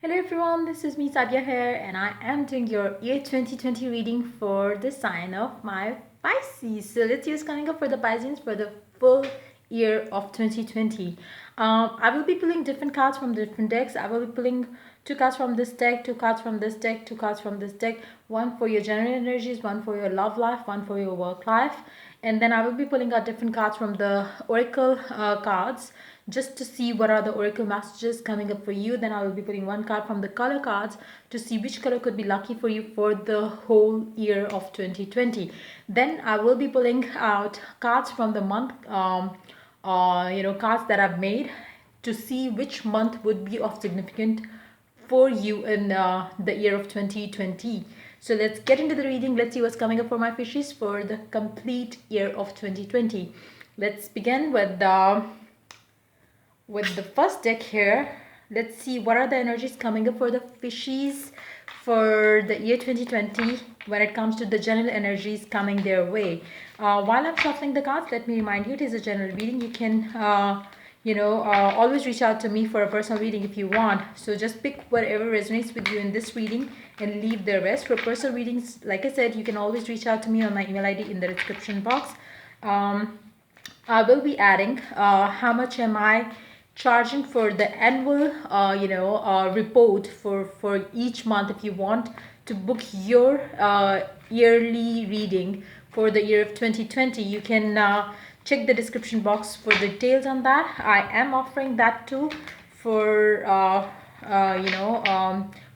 Hello everyone, this is me Sadia here and I am doing your year 2020 reading for the sign of my Pisces. So let's see what's coming up for the Pisces for the full year of 2020. I will be pulling different cards from different decks. I will be pulling two cards from this deck, two cards from this deck, two cards from this deck, one for your general energies, one for your love life, one for your work life. And then I will be pulling out different cards from the oracle cards just to see what are the oracle messages coming up for you. Then I will be putting one card from the color cards to see which color could be lucky for you for the whole year of 2020. Then I will be pulling out cards from the month cards that I've made to see which month would be of significant for you in the year of 2020. So let's get into the reading. Let's see what's coming up for my fishes for the complete year of 2020. Let's begin with the first deck here. Let's see what are the energies coming up for the fishies for the year 2020 when it comes to the general energies coming their way. While I'm shuffling the cards, let me remind you it is a general reading. You can always reach out to me for a personal reading if you want. So just pick whatever resonates with you in this reading and leave the rest. For personal readings, like I said, you can always reach out to me on my email ID in the description box. I will be adding how much am I charging for the annual report for each month. If you want to book your yearly reading for the year of 2020, you can check the description box for details on that. I am offering that too for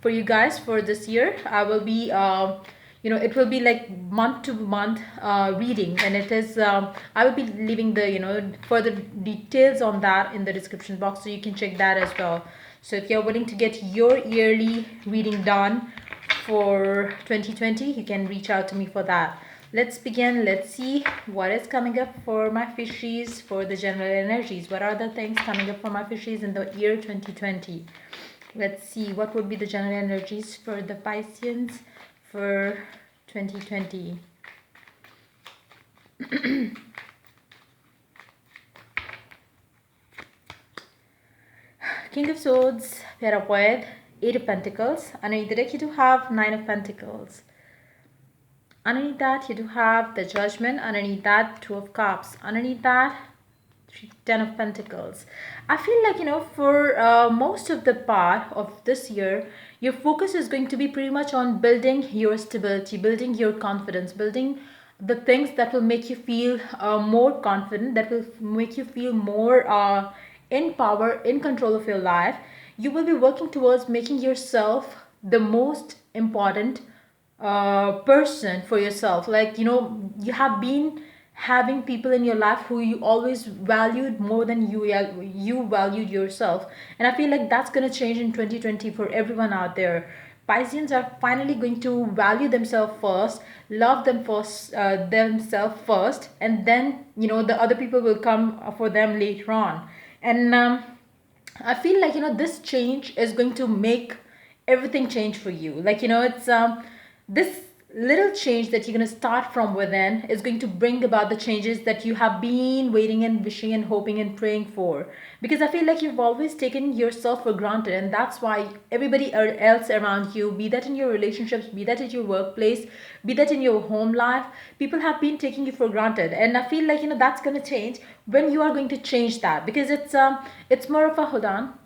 for you guys for this year. I will be it will be like month to month reading, and it is I will be leaving the further details on that in the description box, so you can check that as well. So if you're willing to get your yearly reading done for 2020, you can reach out to me for that. Let's begin. Let's see what is coming up for my fishies for the general energies. What are the things coming up for my fishies in the year 2020? Let's see what would be the general energies for the Pisceans for 2020. King of Swords, Pair of Wood, Eight of Pentacles. Underneath the deck you do have Nine of Pentacles. Underneath that you do have the Judgment. Underneath that Two of Cups. Underneath that Ten of Pentacles. I feel like for most of the part of this year, your focus is going to be pretty much on building your stability, building your confidence, building the things that will make you feel more confident, that will make you feel more in power, in control of your life. You will be working towards making yourself the most important person for yourself. You have been having people in your life who you always valued more than you valued yourself, and I feel like that's going to change in 2020 for everyone out there. Pisceans are finally going to value themselves first, love them first, themselves first, and then the other people will come for them later on. And I feel like this change is going to make everything change for you. It's this little change that you're going to start from within is going to bring about the changes that you have been waiting and wishing and hoping and praying for. Because I feel like you've always taken yourself for granted, and that's why everybody else around you, be that in your relationships, be that at your workplace, be that in your home life, people have been taking you for granted. And I feel like that's going to change when you are going to change that, because it's more of a hold on,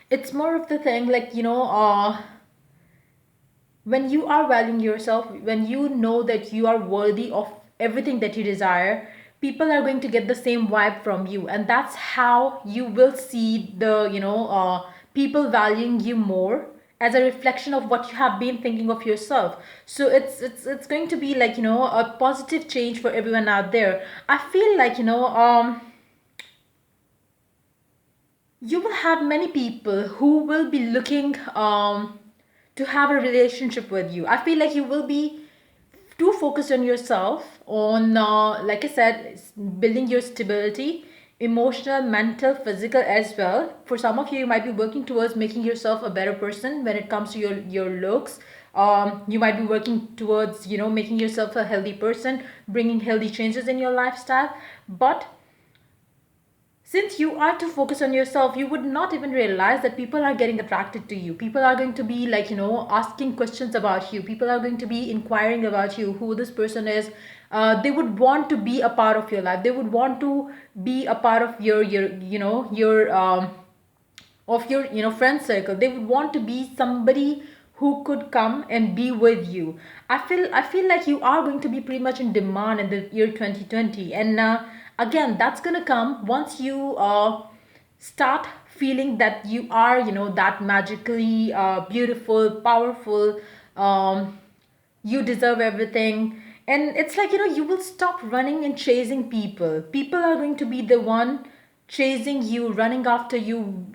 it's more of the thing when you are valuing yourself, when you know that you are worthy of everything that you desire, people are going to get the same vibe from you, and that's how you will see the people valuing you more as a reflection of what you have been thinking of yourself. So it's going to be a positive change for everyone out there. I feel like you will have many people who will be looking to have a relationship with you. I feel like you will be too focused on yourself, on like I said, building your stability, emotional, mental, physical as well. For some of you, you might be working towards making yourself a better person when it comes to your looks. You might be working towards making yourself a healthy person, bringing healthy changes in your lifestyle. But since you are too focused on yourself, you would not even realize that people are getting attracted to you. People are going to be like, asking questions about you. People are going to be inquiring about you, who this person is. They would want to be a part of your life. They would want to be a part of your friend circle. They would want to be somebody who could come and be with you. I feel like you are going to be pretty much in demand in the year 2020. And again, that's going to come once you start feeling that you are, that magically beautiful, powerful. You deserve everything. And it's like, you will stop running and chasing people. People are going to be the one chasing you, running after you,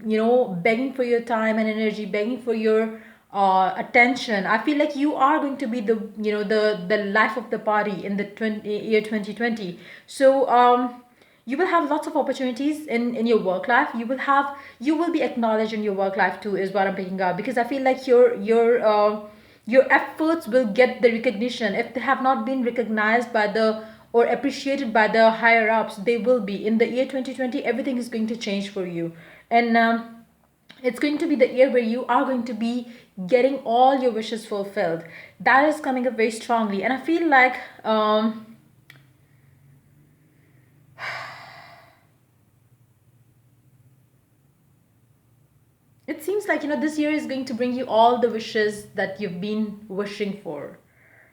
begging for your time and energy, begging for your attention. I feel like you are going to be the life of the party in the year 2020. So you will have lots of opportunities in your work life. You will be acknowledged in your work life too, is what I'm picking up. Because I feel like your efforts will get the recognition. If they have not been recognized by the or appreciated by the higher ups, they will be. In the year 2020, everything is going to change for you. And it's going to be the year where you are going to be getting all your wishes fulfilled. That is coming up very strongly. And I feel like it seems like, this year is going to bring you all the wishes that you've been wishing for.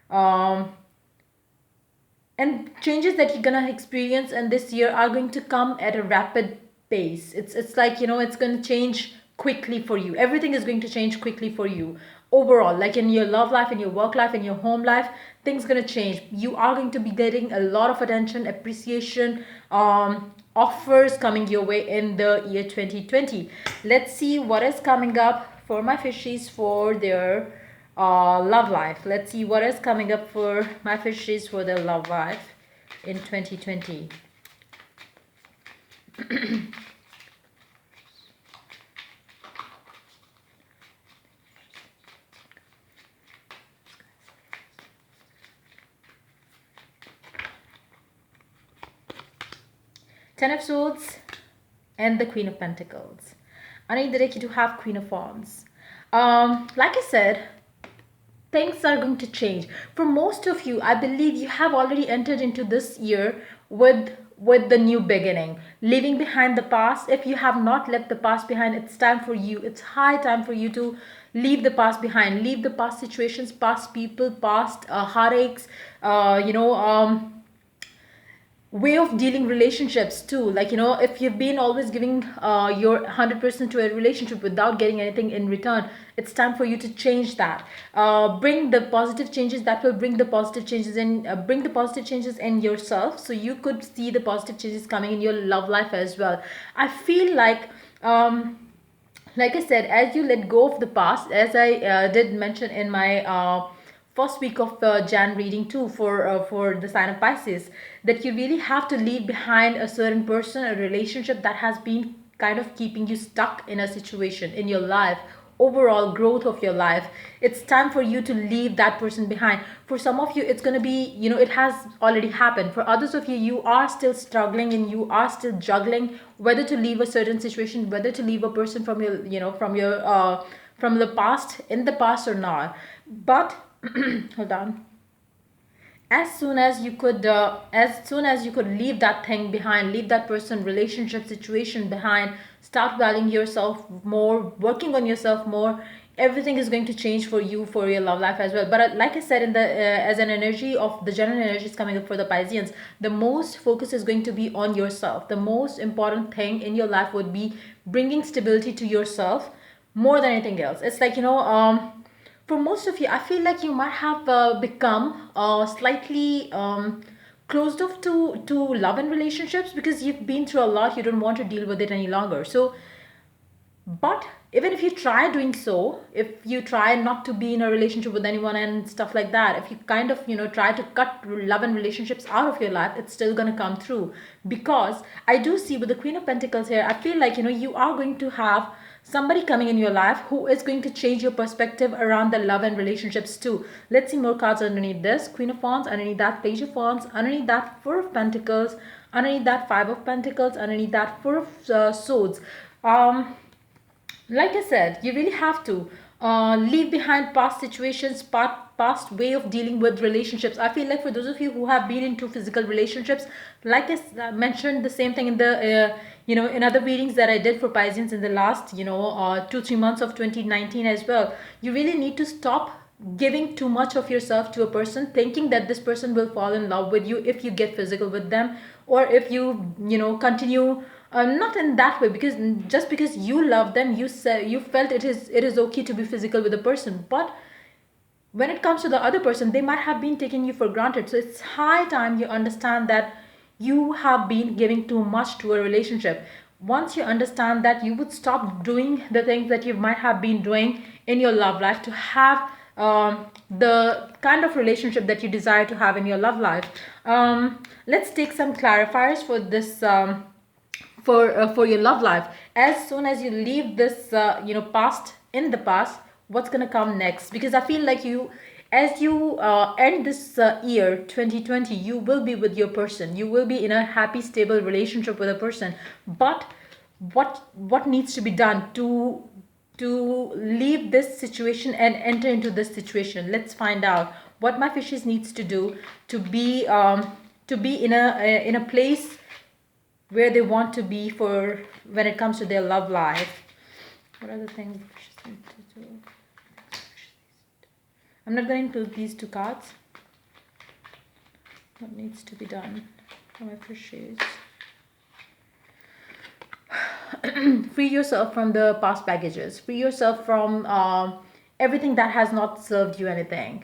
um and changes that you're gonna experience in this year are going to come at a rapid pace. It's like, it's going to change quickly for you. Everything is going to change quickly for you overall, like in your love life, in your work life, in your home life. Things going to change. You are going to be getting a lot of attention, appreciation, offers coming your way in the year 2020. Let's see what is coming up for my fishies for their love life. Let's see what is coming up for my fishes for their love life in 2020. Ten of Swords and the Queen of Pentacles. I need the Reiki to have Queen of Wands. Like I said, things are going to change for most of you. I believe you have already entered into this year with the new beginning, leaving behind the past. If you have not left the past behind, it's time for you, it's high time for you to leave the past behind. Leave the past situations, past people, past heartaches, way of dealing relationships too. Like, if you've been always giving your 100% to a relationship without getting anything in return, it's time for you to change that. Bring the positive changes that will bring the positive changes in. Bring the positive changes in yourself, so you could see the positive changes coming in your love life as well. I feel like I said, as you let go of the past, as I did mention in my first week of Jan reading too, for the sign of Pisces, that you really have to leave behind a certain person, a relationship that has been kind of keeping you stuck in a situation in your life, overall growth of your life. It's time for you to leave that person behind. For some of you, it's going to be, it has already happened. For others of you, you are still struggling and you are still juggling whether to leave a certain situation, whether to leave a person from your, from the past, in the past or not. But hold on. As soon as you could leave that thing behind, leave that person, relationship, situation behind, start valuing yourself more, working on yourself more, everything is going to change for you, for your love life as well. But like I said, in the as an energy of the general energies coming up for the Pisceans, the most focus is going to be on yourself. The most important thing in your life would be bringing stability to yourself more than anything else. It's like, for most of you, I feel like you might have become slightly closed off to love and relationships, because you've been through a lot. You don't want to deal with it any longer. So, but even if you try doing so, if you try not to be in a relationship with anyone and stuff like that, if you kind of, try to cut love and relationships out of your life, it's still going to come through. Because I do see with the Queen of Pentacles here, I feel like, you are going to have somebody coming in your life who is going to change your perspective around the love and relationships too. Let's see more cards underneath this. Queen of Wands, underneath that Page of Wands, underneath that Four of Pentacles, underneath that Five of Pentacles, underneath that Four of Swords. Like I said, you really have to leave behind past situations, past way of dealing with relationships. I feel like for those of you who have been into physical relationships, like I mentioned the same thing in the in other readings that I did for Pisceans in the last 2-3 months of 2019 as well. You really need to stop giving too much of yourself to a person, thinking that this person will fall in love with you if you get physical with them, or if you continue not in that way, because just because you love them, you felt it is okay to be physical with a person, but when it comes to the other person, they might have been taking you for granted. So it's high time you understand that you have been giving too much to a relationship. Once you understand that, you would stop doing the things that you might have been doing in your love life to have the kind of relationship that you desire to have in your love life. Let's take some clarifiers for this for your love life. As soon as you leave this past in the past, what's gonna come next? Because I feel like you, as you end this year 2020, you will be with your person, you will be in a happy stable relationship with a person. But what needs to be done to leave this situation and enter into this situation? Let's find out what my fishes needs to do to be in a place where they want to be for when it comes to their love life. What are the things fishes need to do? I'm not going to include these two cards. What needs to be done for my fishes? Free yourself from the past baggages. Free yourself from everything that has not served you anything.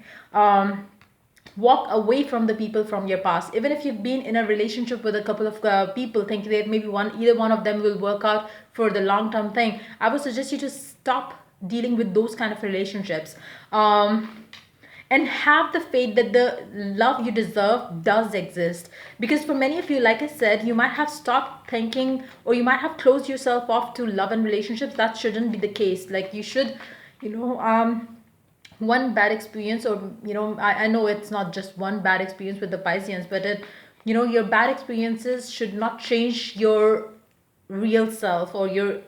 Walk away from the people from your past. Even if you've been in a relationship with a couple of people, thinking that maybe either one of them will work out for the long term thing, I would suggest you to stop dealing with those kind of relationships. And have the faith that the love you deserve does exist. Because for many of you, like I said, you might have stopped thinking, or you might have closed yourself off to love and relationships. That shouldn't be the case. Like, you should, one bad experience, or I know it's not just one bad experience with the Pisceans, but your bad experiences should not change your real self, or your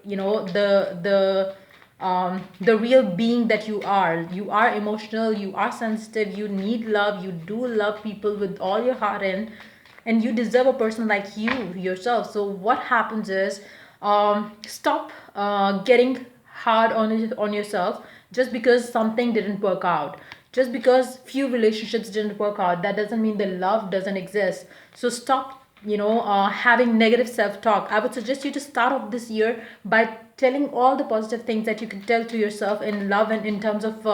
the real being that you are. You are emotional, you are sensitive, you need love, you do love people with all your heart, and you deserve a person like you yourself. So what happens is, stop getting hard on yourself just because something didn't work out. Just because few relationships didn't work out, that doesn't mean the love doesn't exist. So stop having negative self-talk. I would suggest you to start off this year by telling all the positive things that you can tell to yourself in love, and in terms of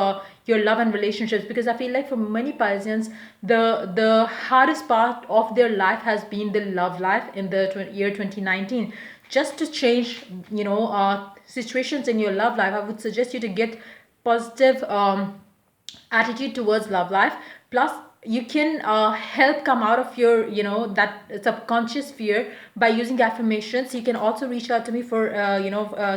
your love and relationships. Because I feel like for many Pisceans, the hardest part of their life has been the love life in the year 2019. Just to change situations in your love life, I would suggest you to get positive attitude towards love life. Plus, you can help come out of your that subconscious fear by using affirmations. You can also reach out to me for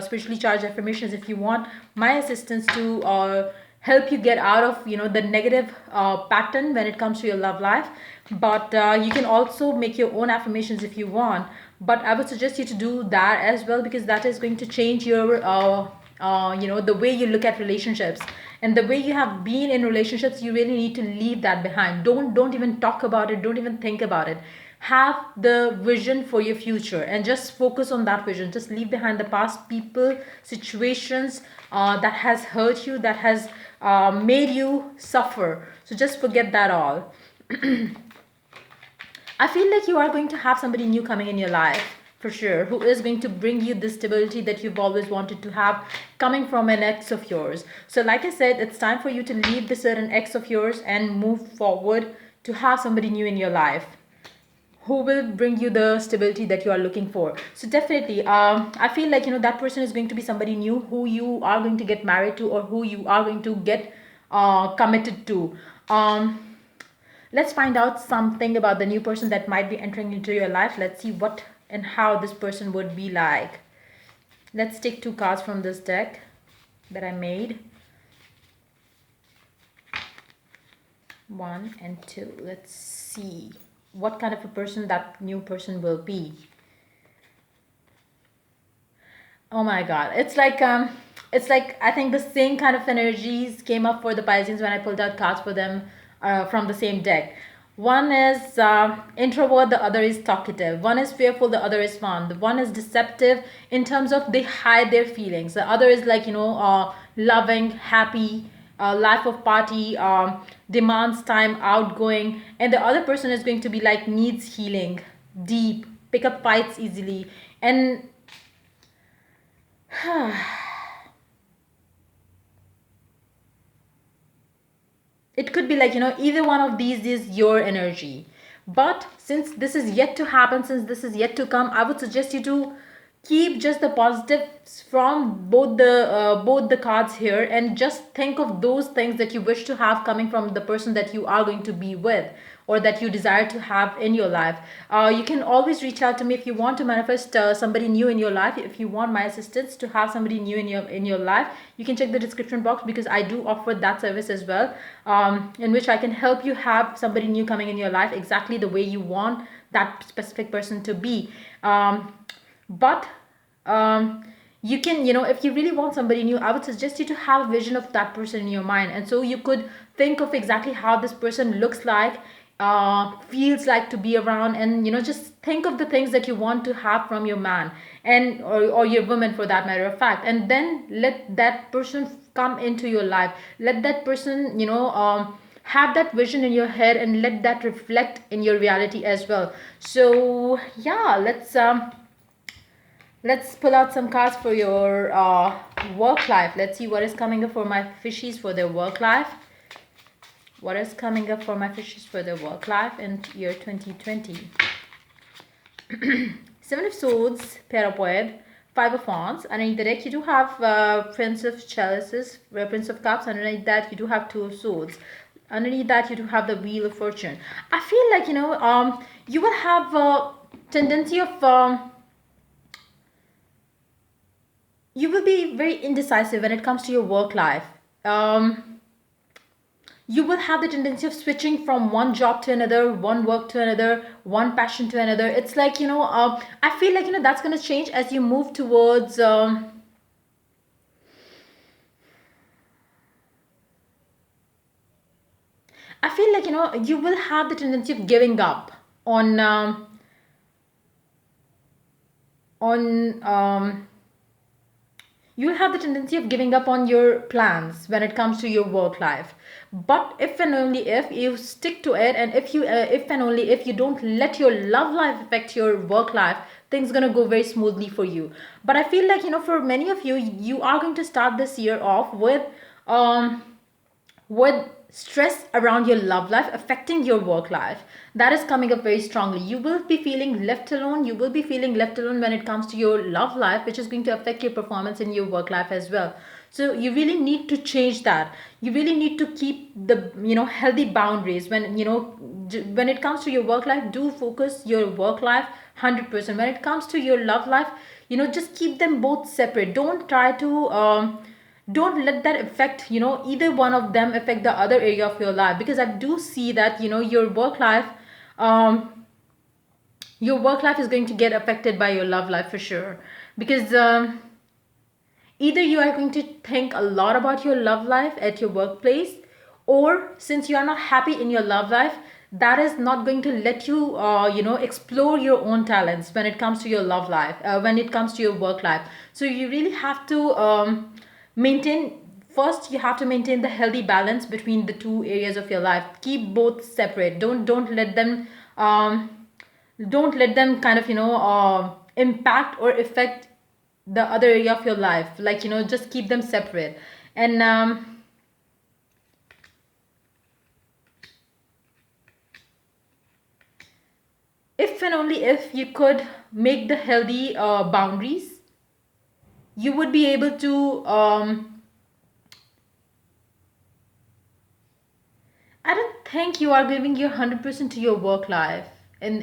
spiritually charged affirmations if you want my assistance to help you get out of the negative pattern when it comes to your love life. But you can also make your own affirmations if you want, but I would suggest you to do that as well, because that is going to change your the way you look at relationships, and the way you have been in relationships. You really need to leave that behind. Don't even talk about it, don't even think about it. Have the vision for your future and just focus on that vision. Just leave behind the past people, situations that has hurt you, that has made you suffer. So just forget that all. I feel like you are going to have somebody new coming in your life for sure, who is going to bring you the stability that you've always wanted to have, coming from an ex of yours. So like I said, it's time for you to leave the certain ex of yours and move forward to have somebody new in your life who will bring you the stability that you are looking for. So definitely, I feel like that person is going to be somebody new who you are going to get married to, or who you are going to get committed to. Let's find out something about the new person that might be entering into your life. Let's see what and how this person would be like. Let's take two cards from this deck that I made. 1 and 2. Let's see what kind of a person that new person will be. Oh my god. It's like I think the same kind of energies came up for the Pisces when I pulled out cards for them from the same deck. One is introvert, the other is talkative. One is fearful, the other is fun. The one is deceptive in terms of they hide their feelings. The other is like, loving, happy, life of party, demands time, outgoing. And the other person is going to be like needs healing, deep, pick up fights easily. And it could be like, either one of these is your energy. But since this is yet to happen, since this is yet to come, I would suggest you to keep just the positives from both the cards here, and just think of those things that you wish to have coming from the person that you are going to be with, or that you desire to have in your life. You can always reach out to me if you want to manifest somebody new in your life. If you want my assistance to have somebody new in your life, you can check the description box, because I do offer that service as well, in which I can help you have somebody new coming in your life exactly the way you want that specific person to be. But you can, if you really want somebody new, I would suggest you to have a vision of that person in your mind. And so you could think of exactly how this person looks like, feels like to be around, and just think of the things that you want to have from your man, and or your woman for that matter of fact. And then let that person come into your life. Let that person, have that vision in your head, and let that reflect in your reality as well. So yeah, let's pull out some cards for your work life. Let's see what is coming up for my fishies for their work life. What is coming up for my fishies for their work life in year 2020? Seven of Swords paired up with Five of Wands. Underneath the deck, you do have Prince of Chalices, Prince of Cups. Underneath that, you do have Two of Swords. Underneath that, you do have the Wheel of Fortune. I feel like, you will have a tendency of... you will be very indecisive when it comes to your work life. You will have the tendency of switching from one job to another, one work to another, one passion to another. It's like, I feel like, that's going to change as you move towards... I feel like, you will have the tendency of giving up on... you'll have the tendency of giving up on your plans when it comes to your work life. But if and only if you stick to it, and if and only if you don't let your love life affect your work life, things gonna go very smoothly for you. But I feel like, for many of you, you are going to start this year off with stress around your love life affecting your work life. That is coming up very strongly. You will be feeling left alone. You will be feeling left alone when it comes to your love life, which is going to affect your performance in your work life as well. So you really need to change that. You really need to keep the healthy boundaries. When it comes to your work life, do focus your work life 100%. When it comes to your love life, just keep them both separate. Don't try to don't let that affect, either one of them affect the other area of your life. Because I do see that, your work life is going to get affected by your love life for sure. Because either you are going to think a lot about your love life at your workplace, or since you are not happy in your love life, that is not going to let you explore your own talents when it comes to your love life, when it comes to your work life. So you really have to maintain, first you have to maintain the healthy balance between the two areas of your life. Keep both separate. Don't let them kind of impact or affect the other area of your life. Like, just keep them separate. And if and only if you could make the healthy boundaries, you would be able to I don't think you are giving your 100% to your work life. In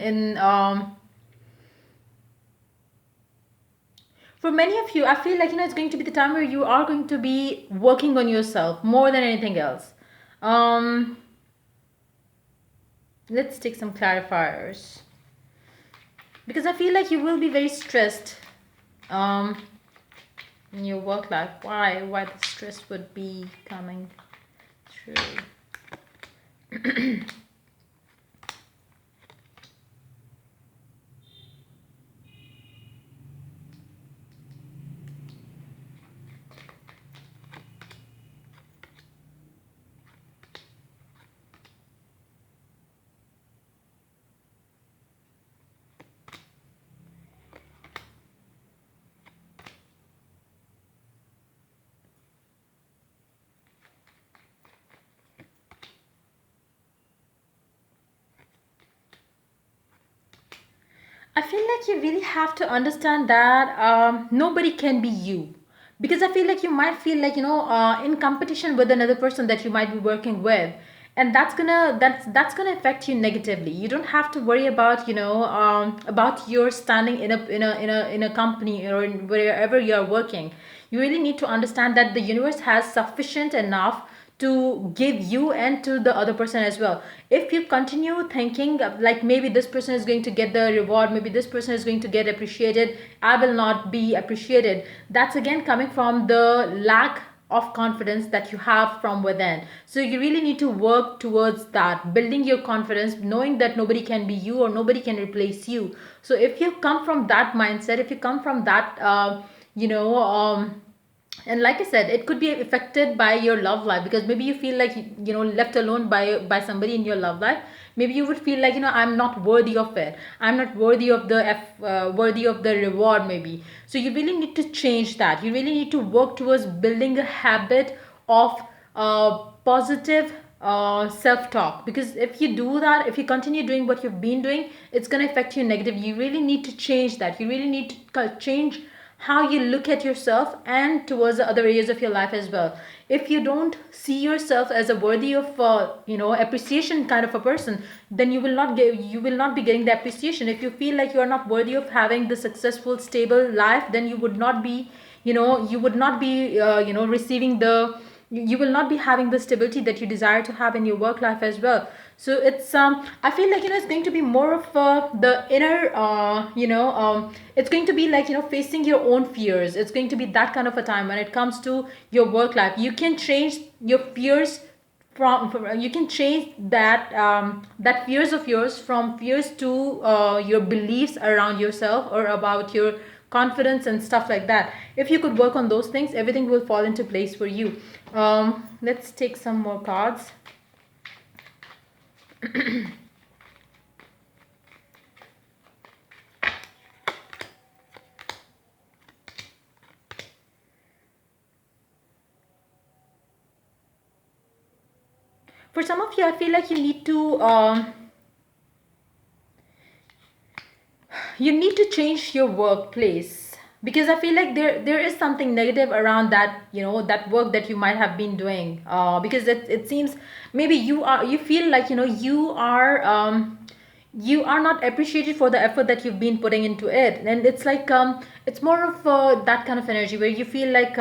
For many of you, I feel like, it's going to be the time where you are going to be working on yourself more than anything else. um Let's take some clarifiers. Because I feel like you will be very stressed um, in your work life. Why the stress would be coming through? I feel like you really have to understand that nobody can be you. Because I feel like you might feel like, in competition with another person that you might be working with. And that's gonna affect you negatively. You don't have to worry about, about your standing in a company or wherever you are working. You really need to understand that the universe has sufficient enough to give you and to the other person as well. If you continue thinking like maybe this person is going to get the reward, maybe this person is going to get appreciated, I will not be appreciated, that's again coming from the lack of confidence that you have from within. So you really need to work towards that, building your confidence, knowing that nobody can be you or nobody can replace you. So if you come from that mindset, if you come from that you know and like I said, it could be affected by your love life, because maybe you feel like, left alone by somebody in your love life. Maybe you would feel like, I'm not worthy of it, I'm not worthy of worthy of the reward maybe. So you really need to change that. You really need to work towards building a habit of positive self-talk, because if you do that, if you continue doing what you've been doing, it's going to affect you negative. You really need to change that. You really need to change how you look at yourself and towards the other areas of your life as well. If you don't see yourself as a worthy of appreciation kind of a person, then you will not be getting the appreciation. If you feel like you are not worthy of having the successful stable life, then you would not be, you would not be receiving the, you will not be having the stability that you desire to have in your work life as well. So it's I feel like, it's going to be more of the inner it's going to be like, facing your own fears. It's going to be that kind of a time when it comes to your work life. You can change your fears from you can change that fears of yours from fears to your beliefs around yourself or about your confidence and stuff like that. If you could work on those things, everything will fall into place for you. Let's take some more cards. For some of you, I feel like you need to change your workplace, because I feel like there is something negative around that, that work that you might have been doing, because it seems maybe you feel like, you are not appreciated for the effort that you've been putting into it. And it's like it's more of that kind of energy where you feel like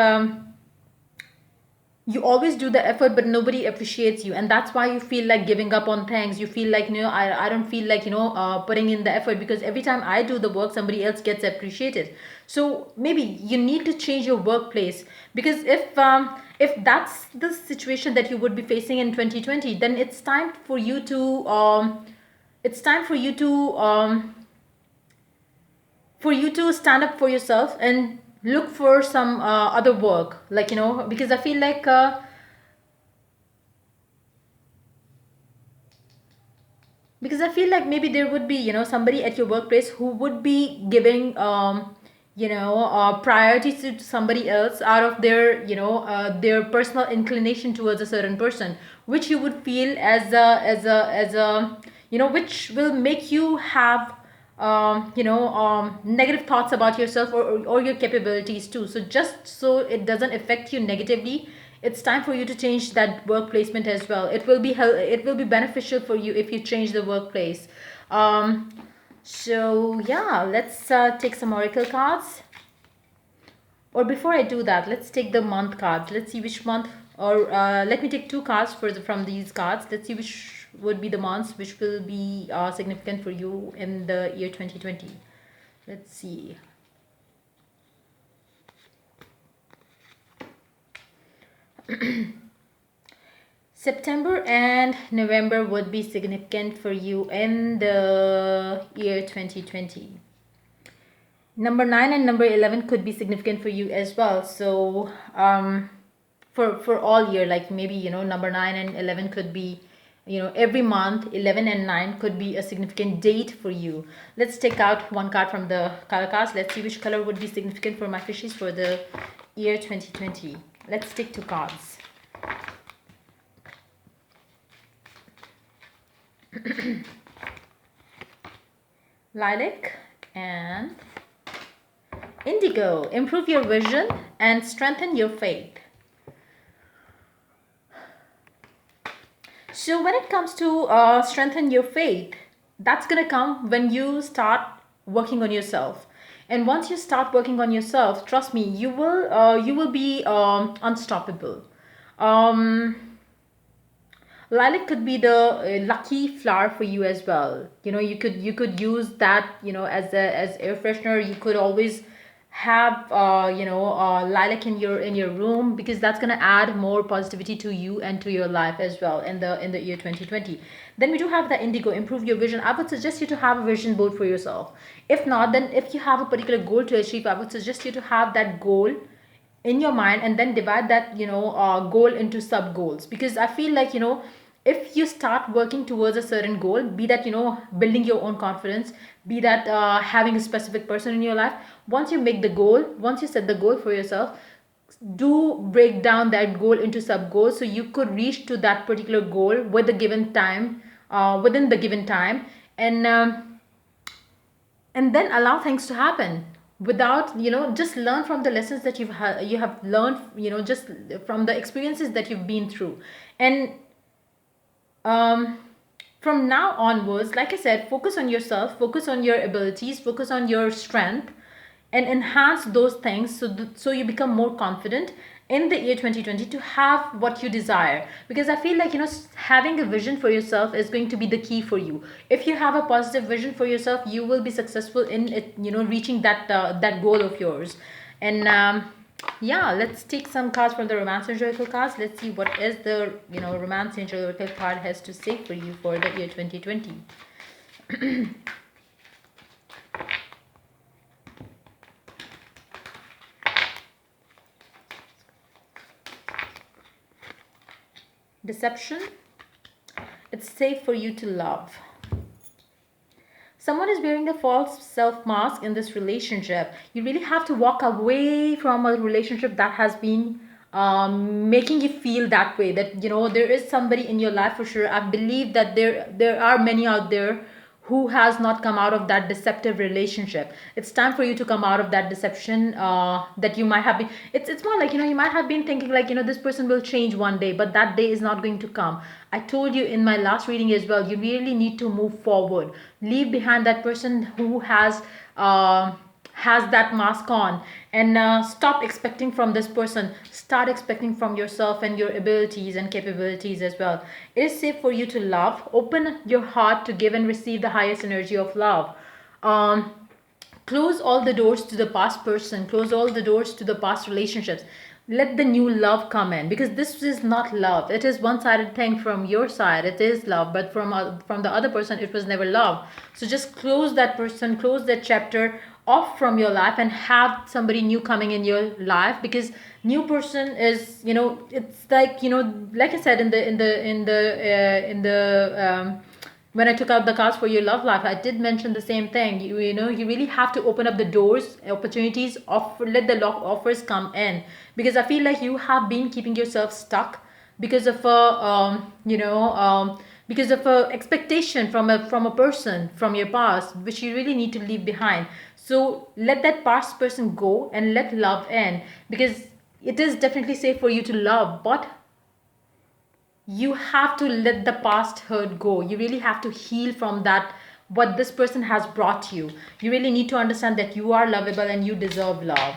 you always do the effort but nobody appreciates you, and that's why you feel like giving up on things. You feel like, I don't feel like, putting in the effort, because every time I do the work, somebody else gets appreciated. So maybe you need to change your workplace, because if that's the situation that you would be facing in 2020, then it's time for you to stand up for yourself and look for some other work, like, because I feel like maybe there would be, somebody at your workplace who would be giving priority to somebody else out of their personal inclination towards a certain person, which you would feel as a which will make you have negative thoughts about yourself, or your capabilities too. So just so it doesn't affect you negatively, it's time for you to change that work placement as well. It will be beneficial for you if you change the workplace. So yeah, let's take some oracle cards. Or before I do that, let's take the month cards. Let's see which month, or let me take two cards from these cards. Let's see would be the months which will be significant for you in the year 2020. Let's see. September and November would be significant for you in the year 2020. Number 9 and number 11 could be significant for you as well. So for all year, like maybe, you know, number 9 and 11 could be, you know, every month 11 and 9 could be a significant date for you. Let's take out one card from the color cards. Let's see which color would be significant for my fishies for the year 2020. Let's stick to cards. Lilac and indigo. Improve your vision and strengthen your faith. So when it comes to strengthen your faith, that's gonna come when you start working on yourself. And once you start working on yourself, trust me, you will be unstoppable. Lilac could be the lucky flower for you as well. You know, you could use that, you know, as air freshener. You could always have lilac in your room, because that's going to add more positivity to you and to your life as well in the year 2020. Then we do have the indigo. Improve your vision. I would suggest you to have a vision board for yourself. If not, then if you have a particular goal to achieve, I would suggest you to have that goal in your mind and then divide that, you know, goal into sub goals. Because I feel like, you know, if you start working towards a certain goal, be that, you know, building your own confidence, be that having a specific person in your life, once you make the goal, once you set the goal for yourself, do break down that goal into sub goals, so you could reach to that particular goal with the given time, within the given time. And then allow things to happen without, you know, just learn from the lessons that you have learned, you know, just from the experiences that you've been through. And from now onwards, like I said, focus on yourself, focus on your abilities, focus on your strength, and enhance those things, so you become more confident in the year 2020 to have what you desire. Because I feel like, you know, having a vision for yourself is going to be the key for you. If you have a positive vision for yourself, you will be successful in it, you know, reaching that goal of yours. And yeah, let's take some cards from the romance angelical cards. Let's see what is the, you know, romance angelical card has to say for you for the year 2020. Deception. It's safe for you to love. Someone is wearing a false self mask in this relationship. You really have to walk away from a relationship that has been making you feel that way, that, you know, there is somebody in your life for sure. I believe that there are many out there who has not come out of that deceptive relationship. It's time for you to come out of that deception, that you might have been, it's more like, you know, you might have been thinking like, you know, this person will change one day, but that day is not going to come. I told you in my last reading as well, you really need to move forward. Leave behind that person who has that mask on, and stop expecting from this person. Start expecting from yourself and your abilities and capabilities as well. It is safe for you to love. Open your heart to give and receive the highest energy of love. Close all the doors to the past person, close all the doors to the past relationships. Let the new love come in, because this is not love. It is one-sided thing from your side. It is love, but from the other person, it was never love. So just close that person, close that chapter off from your life, and have somebody new coming in your life. Because new person is, you know, it's like, you know, like I said in the when I took out the cards for your love life, I did mention the same thing. You know, you really have to open up the doors, opportunities, let the offers come in. Because I feel like you have been keeping yourself stuck because of because of a expectation from a person from your past, which you really need to leave behind. So let that past person go and let love in, because it is definitely safe for you to love, but you have to let the past hurt go. You really have to heal from that, what this person has brought you. You really need to understand that you are lovable and you deserve love.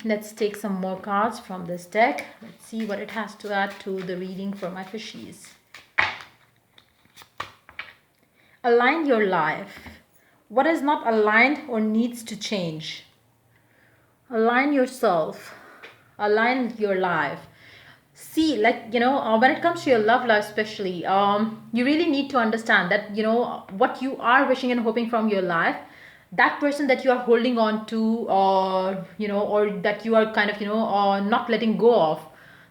Let's take some more cards from this deck. Let's see what it has to add to the reading for my fishies. Align your life. What is not aligned or needs to change? Align yourself. Align your life. See, like, when it comes to your love life especially, you really need to understand that, what you are wishing and hoping from your life, that person that you are holding on to, or that you are kind of, not letting go of,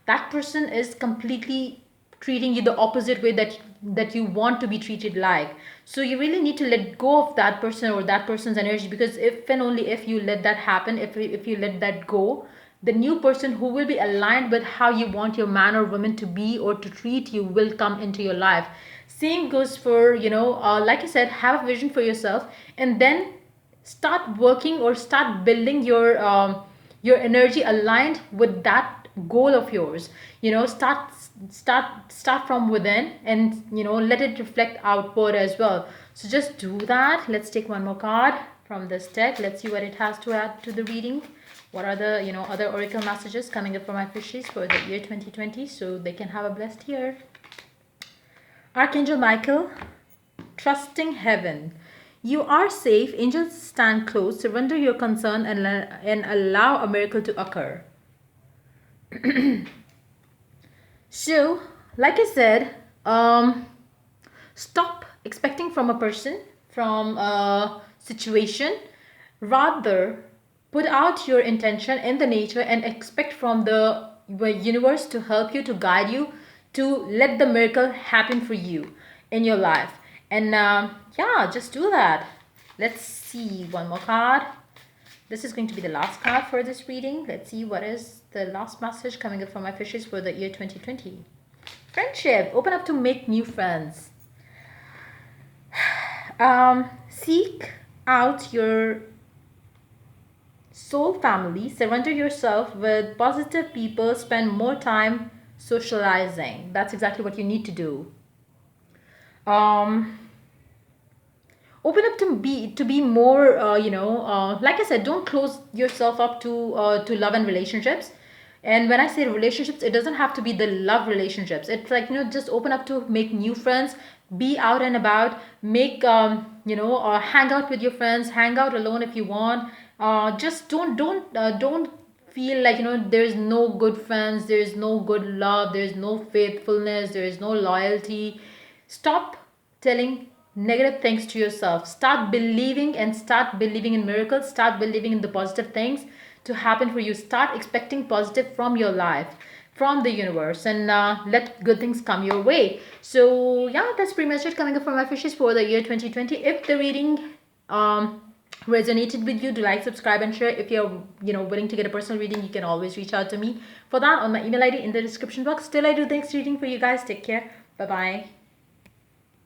that person is completely treating you the opposite way that you want to be treated like. So you really need to let go of that person or that person's energy, because if and only if you let that happen, if you let that go, the new person who will be aligned with how you want your man or woman to be or to treat you will come into your life. Same goes for, like I said, have a vision for yourself, and then start working or start building your energy aligned with that goal of yours. Start from within, and let it reflect outward as well. So just do that. Let's take one more card from this deck. Let's see what it has to add to the reading. What are the other oracle messages coming up for my fishes for the year 2020, so they can have a blessed year. Archangel Michael, trusting heaven. You are safe. Angels stand close. Surrender your concern and allow a miracle to occur. So, like I said, stop expecting from a person, from a situation. Rather, put out your intention in the nature and expect from the universe to help you, to guide you, to let the miracle happen for you in your life. And yeah, just do that. Let's see one more card. This is going to be the last card for this reading. Let's see what is the last message coming up for my fishes for the year 2020. Friendship. Open up to make new friends. Seek out your soul family. Surrender yourself with positive people. Spend more time socializing. That's exactly what you need to do. Open up to be more, like I said, don't close yourself up to love and relationships. And when I say relationships, it doesn't have to be the love relationships. It's like, just open up to make new friends, be out and about, make hang out with your friends, hang out alone if you want. Just don't feel like, there's no good friends, there's no good love, there's no faithfulness, there is no loyalty. Stop telling negative things to yourself. Start believing, and start believing in miracles. Start believing in the positive things to happen for you. Start expecting positive from your life, from the universe, and let good things come your way. So yeah, that's pretty much it coming up for my fishes for the year 2020. If the reading resonated with you, do like, subscribe, and share. If you're willing to get a personal reading, you can always reach out to me for that on my email ID in the description box. Till I do the next reading for you guys, take care. Bye bye.